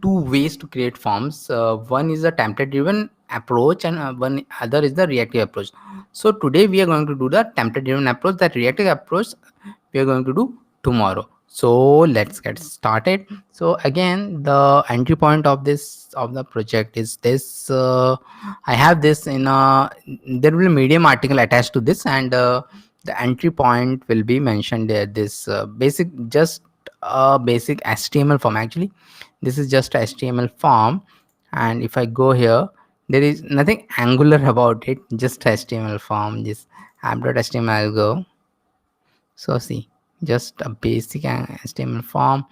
two ways to create forms. One is a template driven approach, and one other is the reactive approach. So today we are going to do the template driven approach. That reactive approach we are going to do tomorrow. So let's get started. So again, the entry point of the project is this. I have this in a, there will be a medium article attached to this, and the entry point will be mentioned there. This basic, just a basic HTML form. Actually, this is just a HTML form, and if I go here, there is nothing angular about it, just HTML form. This app.html, I'll go. So see, just a basic HTML form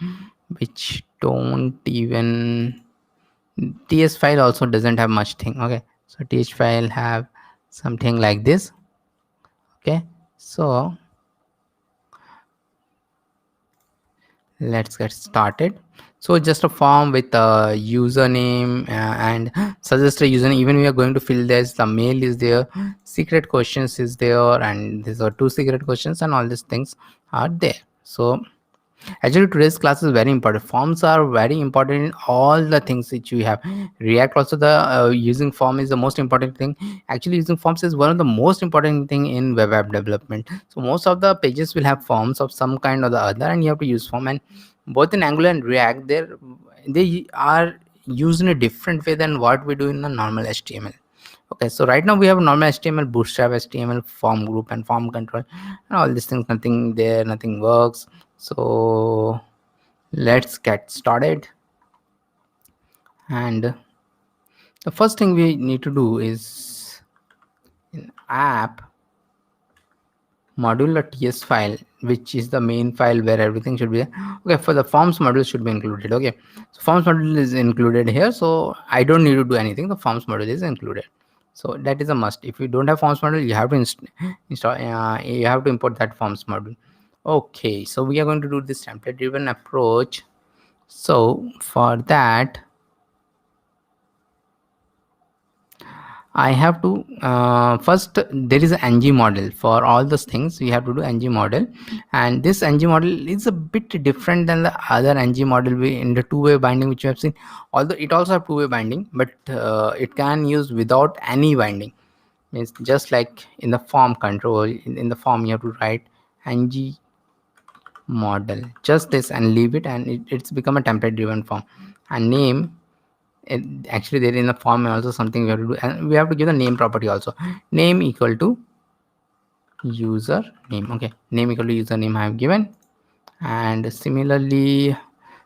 which don't even, ts file also doesn't have much thing. Okay, so th file have something like this. Okay, so let's get started. So just a form with a username and suggest a username. Even we are going to fill this, the mail is there, secret questions is there, and these are two secret questions, and all these things are there. So actually today's class is very important. Forms are very important in all the things which we have. React also, the using form is the most important thing. Actually using forms is one of the most important thing in web app development. So most of the pages will have forms of some kind or the other, and you have to use form. And both in Angular and React, they are used in a different way than what we do in the normal HTML. Okay, so right now we have normal HTML, bootstrap HTML, form group and form control, and all these things. Nothing there, nothing works. So let's get started. And the first thing we need to do is in app module.ts file, which is the main file where everything should be there. Okay, for the forms module should be included. Okay, so forms module is included here, so I don't need to do anything. The forms module is included, so that is a must. If you don't have forms module, you have to install, you have to import that forms module. Okay, so we are going to do this template driven approach. So for that, I have to first, there is an ng model for all those things. We have to do ng model, and this ng model is a bit different than the other ng model we in the two-way binding which you have seen. Although it also have two-way binding, but it can use without any binding. Means just like in the form control, in the form you have to write ng model, just this, and leave it, and it's become a template driven form. And name, actually there in the form also something we have to do, and we have to give the name property also. Name equal to user name. Okay, name equal to username I have given, and similarly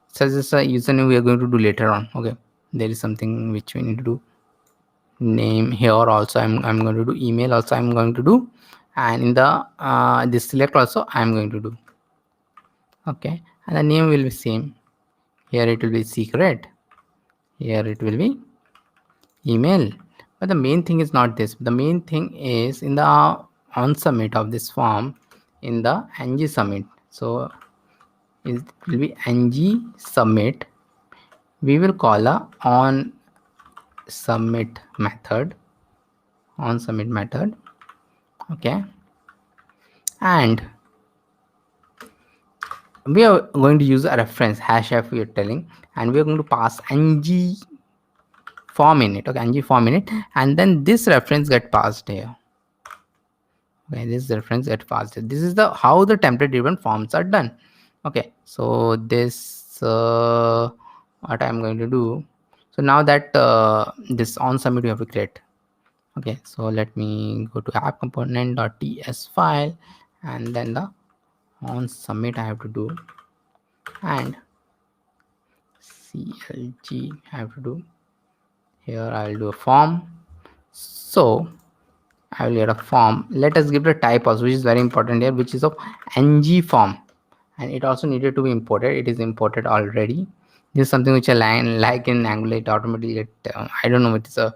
suggest a username we are going to do later on. Okay, there is something which we need to do. Name here also I'm going to do. Email also I'm going to do, and in the this select also I'm going to do. Okay, and the name will be same. Here it will be secret, here it will be email. But the main thing is not this. The main thing is in the on submit of this form, in the ng submit. So it will be ng submit. We will call a on submit method. On submit method. Okay, and we are going to use a reference hash f we are telling, and we are going to pass ng form in it. Okay, ng form in it, and then this reference get passed here. Okay, this reference get passed. This is the how the template driven forms are done. Okay, so this what I'm going to do. So now that this on submit we have to create. Okay, so let me go to app component.ts file, and then the on submit I have to do, and clg I have to do. Here I'll do a form. So I will get a form. Let us give the type also, which is very important here, which is of ng form, and it also needed to be imported. It is imported already. This is something which I like in Angular. It automatically get I don't know, it is a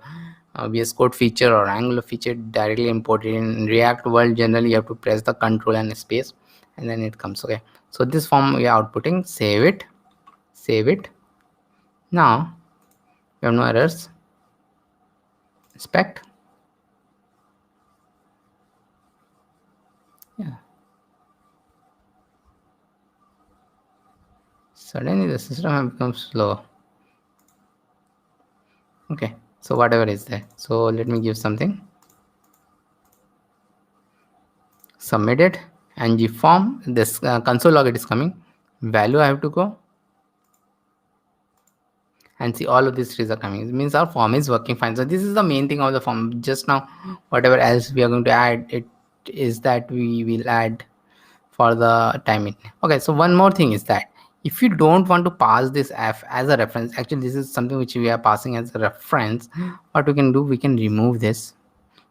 VS Code feature or Angular feature directly imported. In React world, generally you have to press the control and space, and then it comes. Okay, so this form we are outputting. Save it, save it. Now you have no errors. Inspect. Yeah, suddenly the system has become slow. Okay, so whatever is there, so let me give something. Submitted ng form, this console log, it is coming. Value I have to go and see all of these trees are coming. It means our form is working fine. So this is the main thing of the form. Just now, whatever else we are going to add, it is that we will add for the timing. Okay, so one more thing is that if you don't want to pass this f as a reference, actually this is something which we are passing as a reference. What we can do, we can remove this.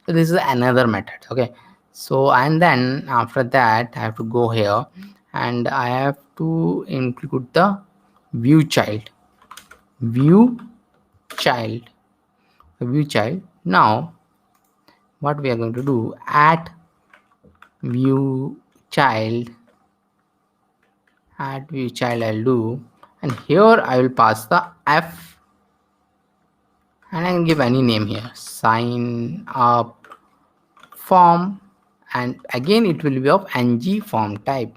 So this is another method. Okay, so and then after that I have to go here and I have to include the view child. View child. View child. Now what we are going to do, add view child. Add view child I'll do, and here I will pass the f and I can give any name here, sign up form, and again it will be of ng form type.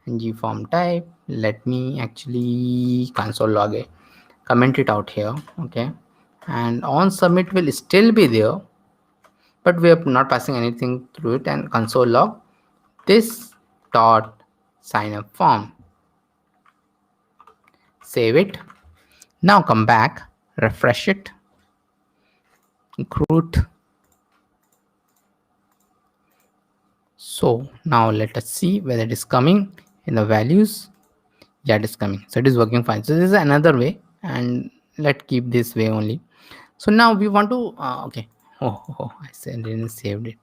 Ng form type, let me actually console log it, comment it out here. Okay, and on submit will still be there, but we are not passing anything through it, and console log this dot sign up form. Save it. Now come back, refresh it, recruit. So now let us see whether it is coming in the values. Yeah, it is coming, so it is working fine. So this is another way, and let's keep this way only. So now we want to okay, I said didn't saved it.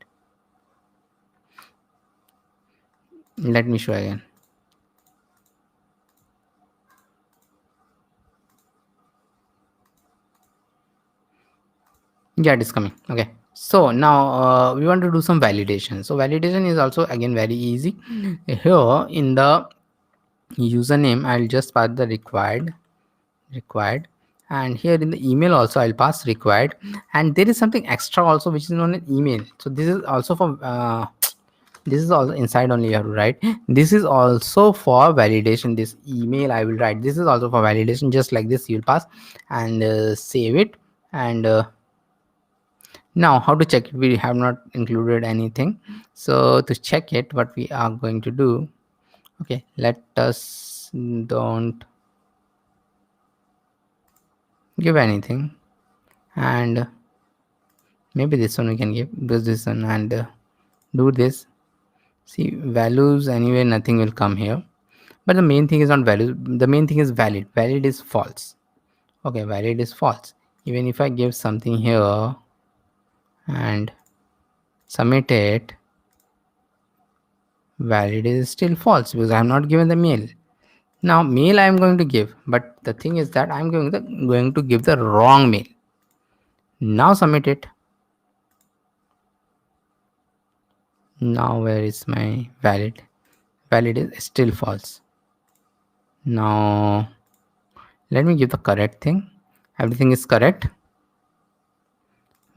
Let me show again. Yeah, it is coming. Okay, so now we want to do some validation. So validation is also again very easy. Here in the username I'll just pass the required, and here in the email also I'll pass required, and there is something extra also which is known as email. So this is also for this is also inside only you have to write. This is also for validation. This email I will write, this is also for validation, just like this you'll pass and save it. And now how to check it, we have not included anything. So to check it, what we are going to do, okay, let us don't give anything, and maybe this one we can give, because this one, and do this. See, values anyway, nothing will come here, but the main thing is not value, the main thing is valid. Valid is false. Okay, valid is false. Even if I give something here and submit it, valid is still false because I have not given the mail. Now mail I am going to give, but the thing is that I am going to give the wrong mail. Now submit it. Now where is my valid? Valid is still false. Now let me give the correct thing. Everything is correct.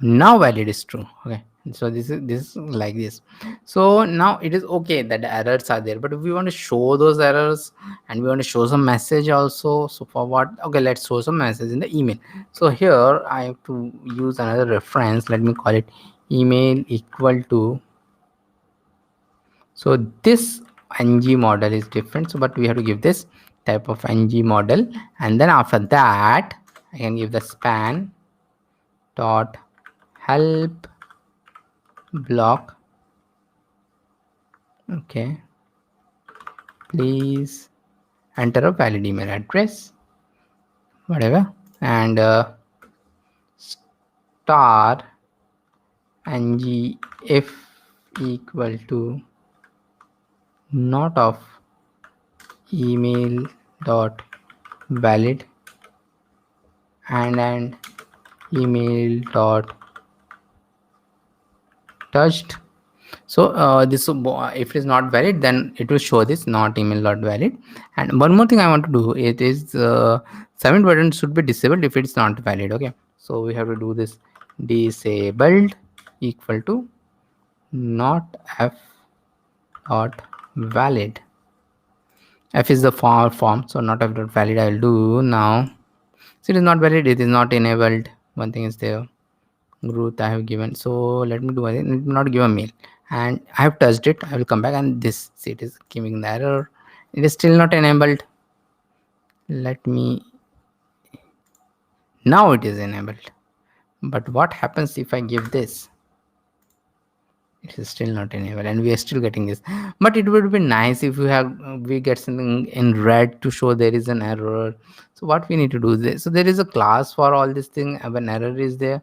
Now valid is true. Okay, so this is like this. So now it is okay that the errors are there, but if we want to show those errors and we want to show some message also, so for what? Okay, let's show some message in the email. So here I have to use another reference. Let me call it email equal to. So this ng model is different, so but we have to give this type of ng model, and then after that I can give the span dot help block. Okay, please enter a valid email address, whatever, and star ng if equal to not of email dot valid and email dot touched. So this if it is not valid, then it will show this not email dot valid. And one more thing I want to do, it is submit button should be disabled if it's not valid. Okay, so we have to do this disabled equal to not f dot valid. F is the form, so not f dot valid I will do now. So it is not valid, it is not enabled. one thing is there. Growth I have given. So let me do one thing. It will not give a mail, and I have touched it. I will come back, and this, see, it is giving the error. It is still not enabled. Let me, now it is enabled. But what happens if I give this? It is still not enabled, and we are still getting this. But it would be nice if we have we get something in red to show there is an error. So what we need to do is this. So there is a class for all this thing. When error is there,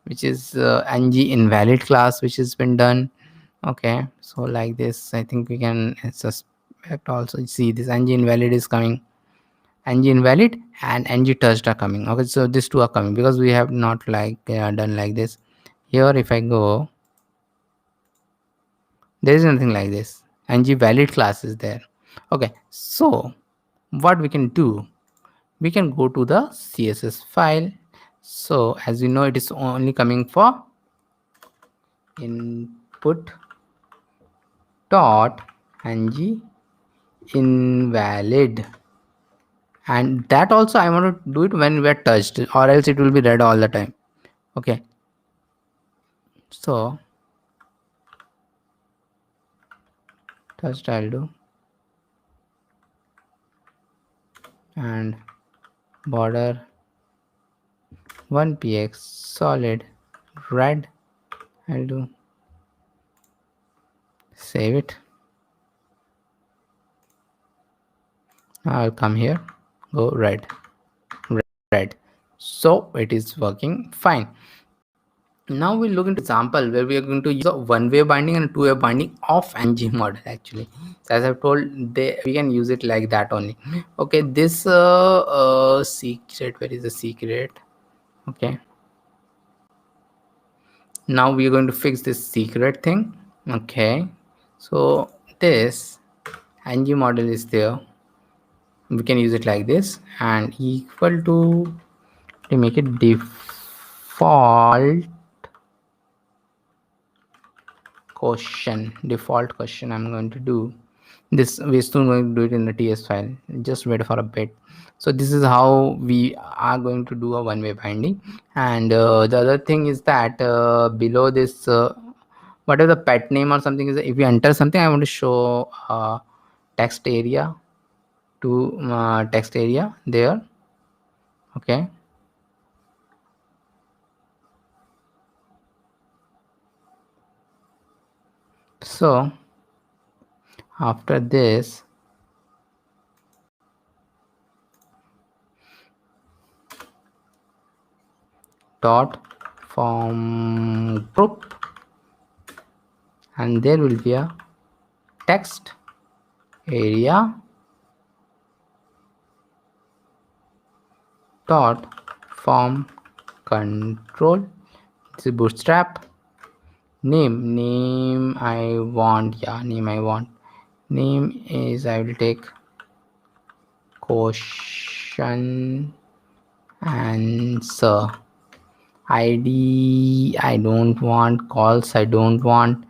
which is ng invalid class, which has been done. Okay, so like this, I think we can suspect also. See, this ng invalid is coming, ng invalid and ng touched are coming. Okay, so these two are coming because we have not like done like this. Here if I go, there is nothing like this. Ng valid class is there. Okay, so what we can do, we can go to the css file. So as we know, it is only coming for input dot ng invalid, and that also I want to do it when we are touched, or else it will be red all the time. Okay, so touched I'll do, and border 1px solid red I'll do. Save it. I'll come here, go red. So it is working fine. Now we'll look into example where we are going to use a one-way binding and a two-way binding of ng model. Actually, so as I've told, we can use it like that only. Okay, this secret, where is the secret? Okay, now we are going to fix this secret thing. Okay, so this ng model is there, we can use it like this, and equal to make it default question. I'm going to do this. We're soon going to do it in the ts file, just wait for a bit. So this is how we are going to do a one-way binding. And the other thing is that below this whatever the pet name or something is, if you enter something, I want to show text area to text area there. Okay, so after this, dot form group, and there will be a text area dot form control. This is bootstrap. Name I want, name is, I will take question answer. ID I don't want, calls I don't want,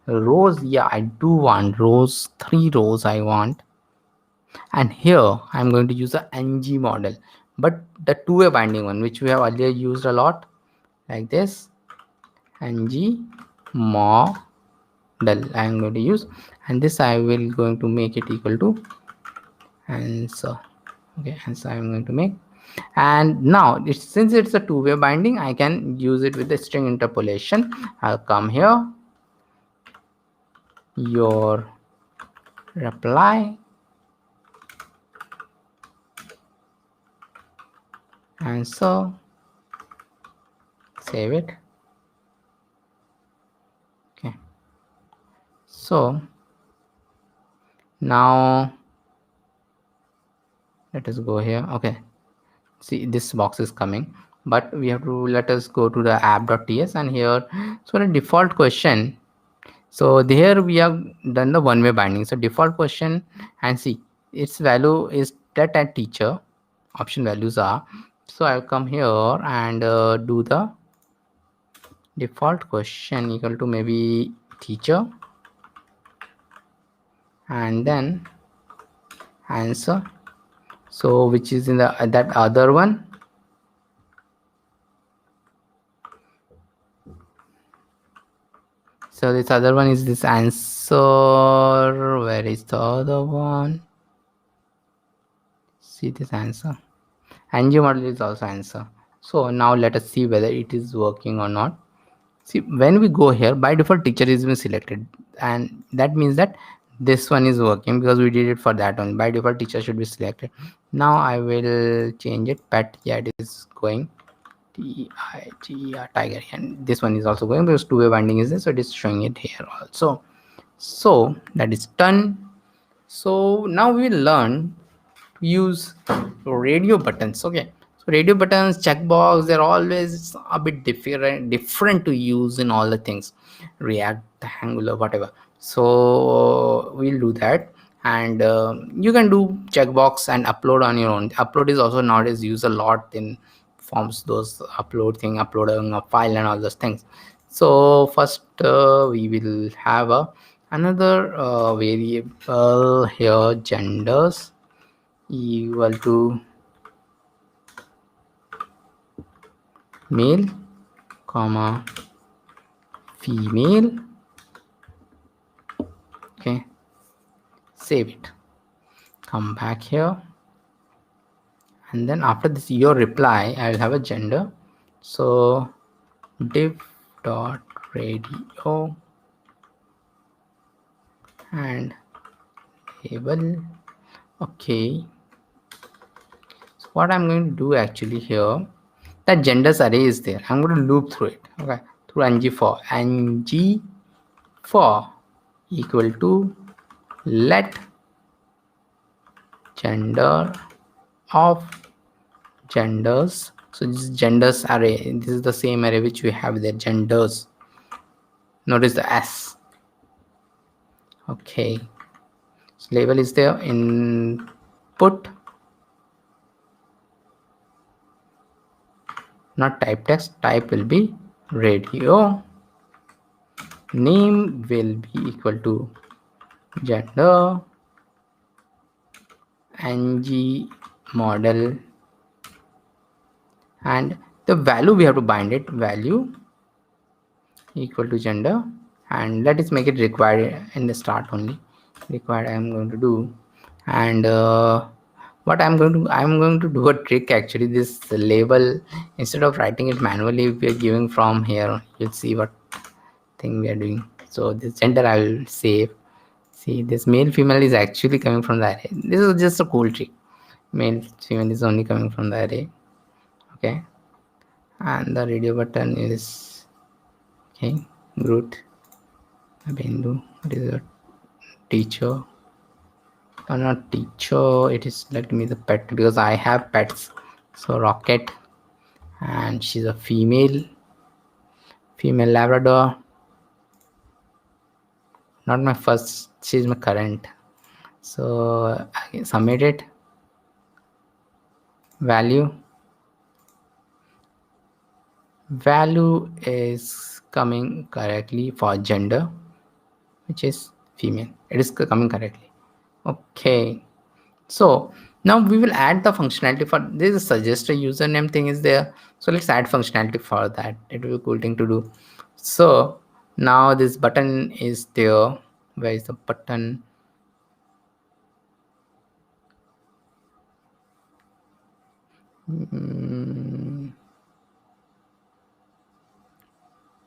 rows, yeah, I do want rows, 3 rows I want. And here I'm going to use a ng model, but the two-way binding one, which we have earlier used a lot, like this. ng model I'm going to use, and this I will going to make it equal to answer. Okay, answer I'm going to make. And now since it's a two-way binding, I can use it with the string interpolation. I'll come here, your reply, answer, save it. Okay, so now let us go here. Okay, see, this box is coming, but we have to, let us go to the app.ts, and here, so the default question, so there we have done the one-way binding. So default question, and see, its value is that at teacher, option values are, so I'll come here and do the default question equal to maybe teacher, and then answer, so which is in the that other one, So this other one is this answer. Where is the other one? See this answer. Ng model is also answer. So now let us see whether it is working or not. See, when we go here, by default teacher is been selected, and that means that this one is working because we did it for that one. By default teacher should be selected. Now I will change it. Pet, yeah, it is going. Tiger, tiger, and this one is also going because two-way binding is there, so it is showing it here also. So that is done. So now we will learn to use radio buttons. Okay, so radio buttons, checkbox, they're always a bit different to use in all the things, React, Angular, whatever. So we'll do that. And you can do checkbox and upload on your own. Upload is also nowadays used a lot in forms, those upload thing, uploading a file and all those things. So first we will have another variable here, genders equal to male comma female. Okay, save it, come back here, and then after this your reply I will have a gender. So div dot radio and label. Okay, so what I'm going to do actually here, that genders array is there, I'm going to loop through it. Okay, through ng for equal to let gender of genders. So this is genders array, this is the same array which we have there, genders. Notice the s. Okay, so label is there, input, not type text, type will be radio, name will be equal to gender, ng model, and the value we have to bind it, value equal to gender, and let us make it required in the start only. Required I am going to do. And what I'm going to do a trick actually. This label, instead of writing it manually, we are giving from here, you'll see what thing we are doing. So this gender I will save. See, this male female is actually coming from the array. This is just a cool trick. Male female is only coming from the array. Okay, and the radio button is okay. Root Bindu. What is it? Teacher. Or not teacher. It is, let me the pet, because I have pets. So Rocket, and she's a female Labrador. Not my first. She's my current. So I submit it. Value is coming correctly for gender, which is female. It is coming correctly. Okay, so now we will add the functionality for this. Suggest a username thing is there, so let's add functionality for that. It will be a cool thing to do. So now this button is there. Where is the button?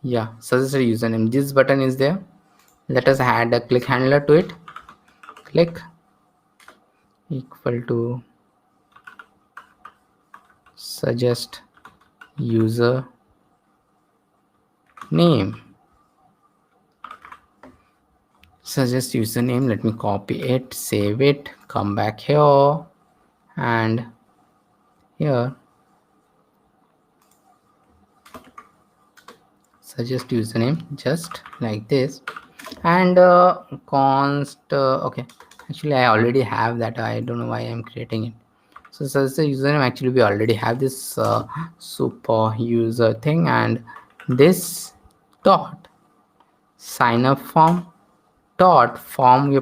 Yeah, suggest a username. This button is there. Let us add a click handler to it. Click equal to suggest user name. Suggest username. Let me copy it, save it, come back here, and here suggest username, just like this. And const okay, actually I already have that. I don't know why I'm creating it. So suggest the username, actually we already have this super user thing, and this dot sign up form dot form,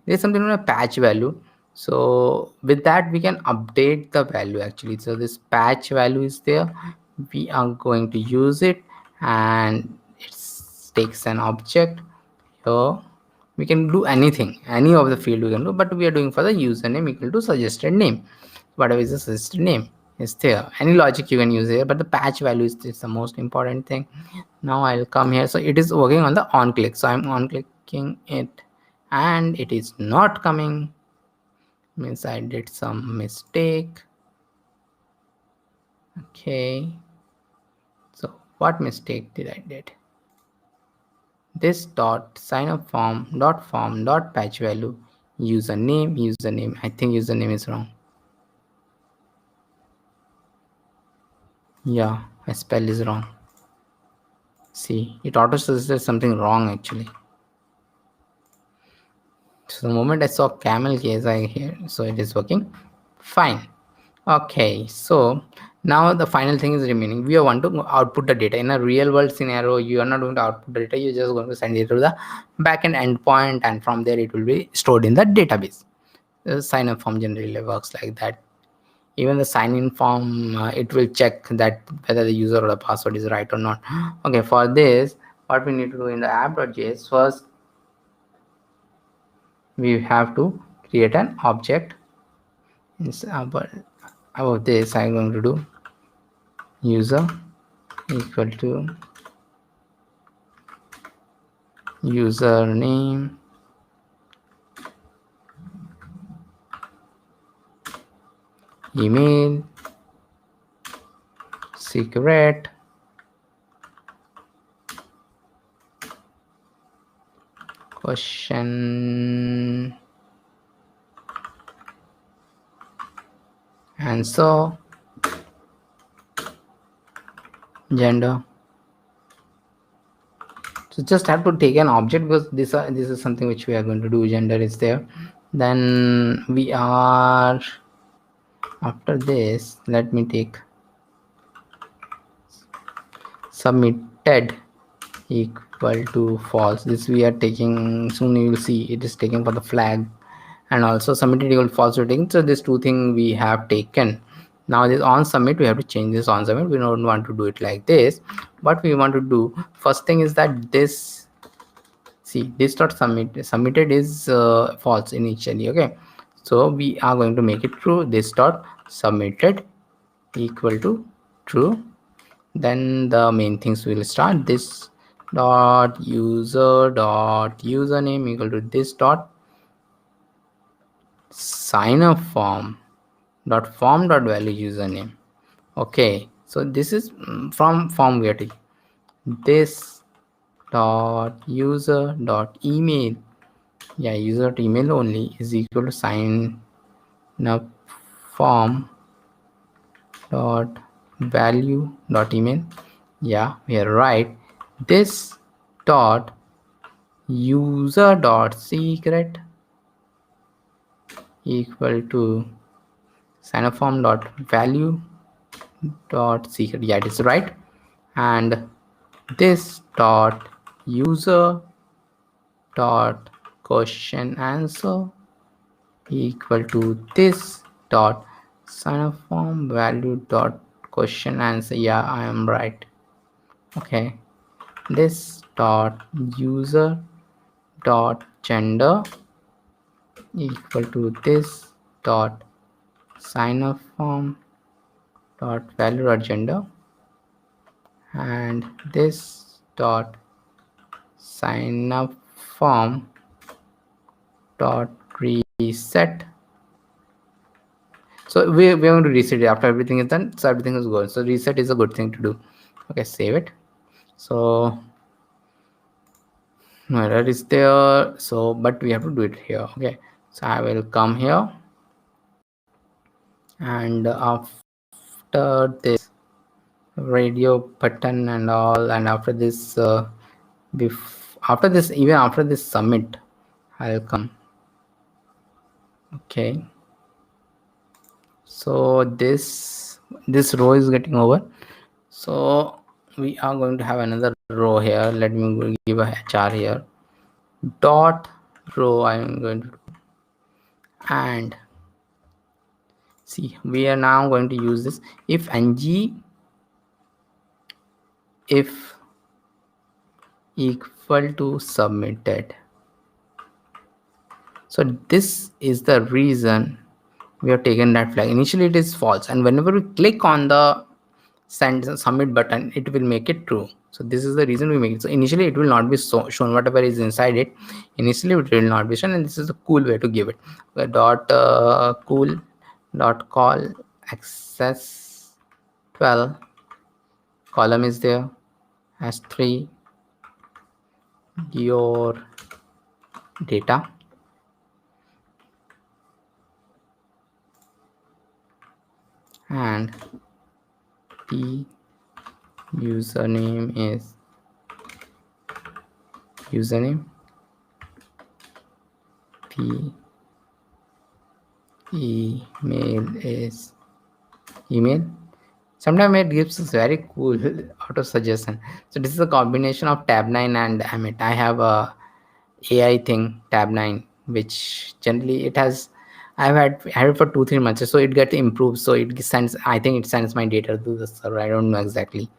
there's something on a patch value. So with that we can update the value actually. So this patch value is there, we are going to use it, and it's takes an object. Here we can do anything, any of the field we can do, but we are doing for the username equal to suggested name. Whatever is the suggested name is there. Any logic you can use here, but the patch value is the most important thing. Now I'll come here. So it is working on the on click. So I'm on clicking it and it is not coming. Means I did some mistake. Okay. So what mistake did I did? This dot sign up form dot patch value username. I think username is wrong. Yeah, my spell is wrong. See, it auto suggests something wrong actually. So the moment I saw camel case, I hear, so it is working fine. Okay, so now the final thing is remaining. We want to output the data in a real world scenario. You are not going to output the data, you're just going to send it to the backend endpoint, and from there it will be stored in the database. The sign up form generally works like that. Even the sign in form, it will check that whether the user or the password is right or not. Okay, for this, what we need to do in the app.js, first we have to create an object. About this, I'm going to do user equal to username, email, secret, question, answer, gender. So just have to take an object because this is something which we are going to do. Gender is there. Then we are, after this, let me take submitted equal to false. This we are taking, soon you will see it is taken for the flag, and also submitted equal to false rating. So this two thing we have taken. Now this on submit, we have to change this on submit. We don't want to do it like this. What we want to do, first thing is that this, see, this dot submitted is false initially. Okay, so we are going to make it true. This dot submitted equal to true. Then the main things will start. This dot user dot username equal to this dot sign up form dot value username. Okay, so this is from form we are taking. This dot user dot email, yeah, user dot email only is equal to sign up form dot value dot email. Yeah, we are right. This dot user dot secret equal to sign up form dot value dot secret. Yeah, it is right. And this dot user dot question answer equal to this dot sign up form value dot question answer. Yeah, I am right. Okay, this dot user dot gender equal to this dot sign up form dot value dot gender, and this dot sign up form dot reset. So we're going to reset it after everything is done. So everything is good. So reset is a good thing to do. Okay, save it. So no error is there. So but we have to do it here. Okay, so I will come here, and after this radio button and all, and after this after this, even after this submit, I'll come. Okay, so this row is getting over. So we are going to have another row here. Let me give a HR here. Dot row I am going to do. And see, we are now going to use this if ng, if equal to submitted. So this is the reason we have taken that flag. Initially it is false, and whenever we click on the send submit button, it will make it true. So this is the reason we make it. So initially it will not be shown whatever is inside it. Initially it will not be shown, and this is a cool way to give it. Dot cool dot call access 12 column is there, as 3 your data, and the username is username, the email is email. Sometimes it gives us very cool auto suggestion. So this is a combination of tab 9 and Amit. I have a AI thing, tab 9, which generally it has, I've had it for 2-3 months, so it gets improved. So it sends, I think it sends my data to the server. I don't know exactly,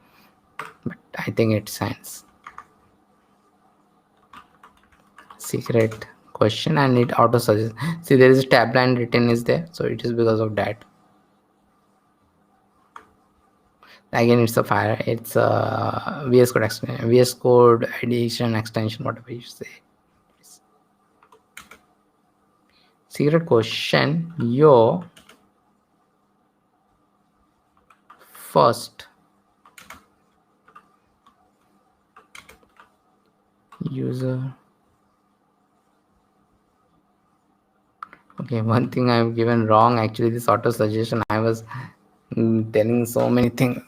but I think it sends secret question and it auto suggests. See, there is a tab 9 written is there, so it is because of that. Again, it's a fire, it's a VS Code extension, VS Code addition extension, whatever you say. Secret question, your first user. Okay, one thing I've given wrong, actually this auto suggestion, I was telling so many things,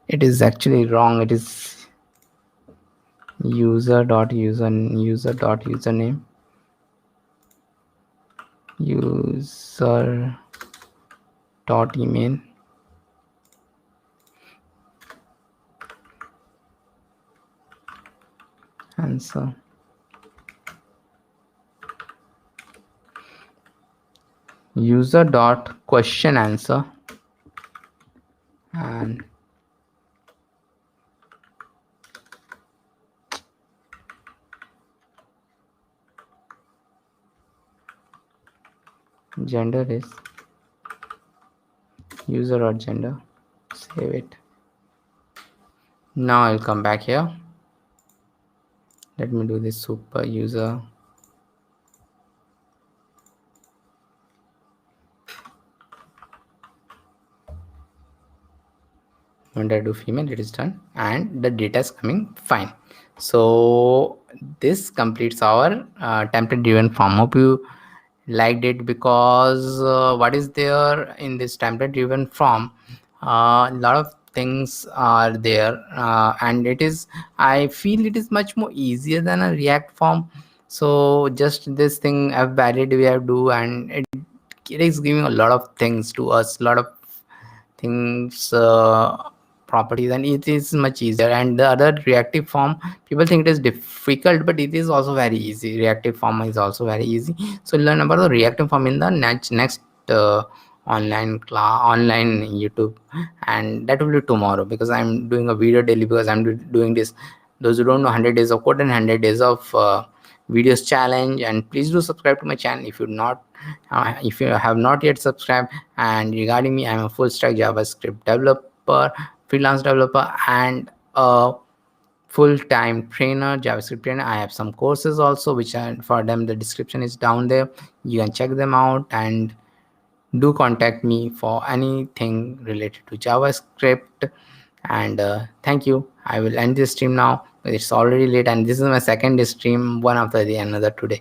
it is actually wrong. It is user.username, user.email, answer, user.question answer, and gender is user or gender. Save it. Now I'll come back here. Let me do this super user. When I do female, it is done, and the data is coming fine. So this completes our template driven form. Hope you liked it, because what is there in this template driven form, a lot of things are there, and it is, I feel it is much more easier than a React form. So just this thing I've valid we have do, and it is giving a lot of things to us, a lot of things, properties, and it is much easier. And the other reactive form, people think it is difficult, but it is also very easy. Reactive form is also very easy. So learn about the reactive form in the next online class, online YouTube, and that will be tomorrow, because I'm doing a video daily, because I'm doing this, those who don't know, 100 days of code and 100 days of videos challenge. And please do subscribe to my channel if if you have not yet subscribed. And regarding me, I'm a full stack JavaScript developer, freelance developer, and a full-time trainer, JavaScript trainer. I have some courses also, which are for them, the description is down there, you can check them out. And do contact me for anything related to JavaScript. And thank you. I will end this stream now. It's already late, and this is my second stream, one after the another today.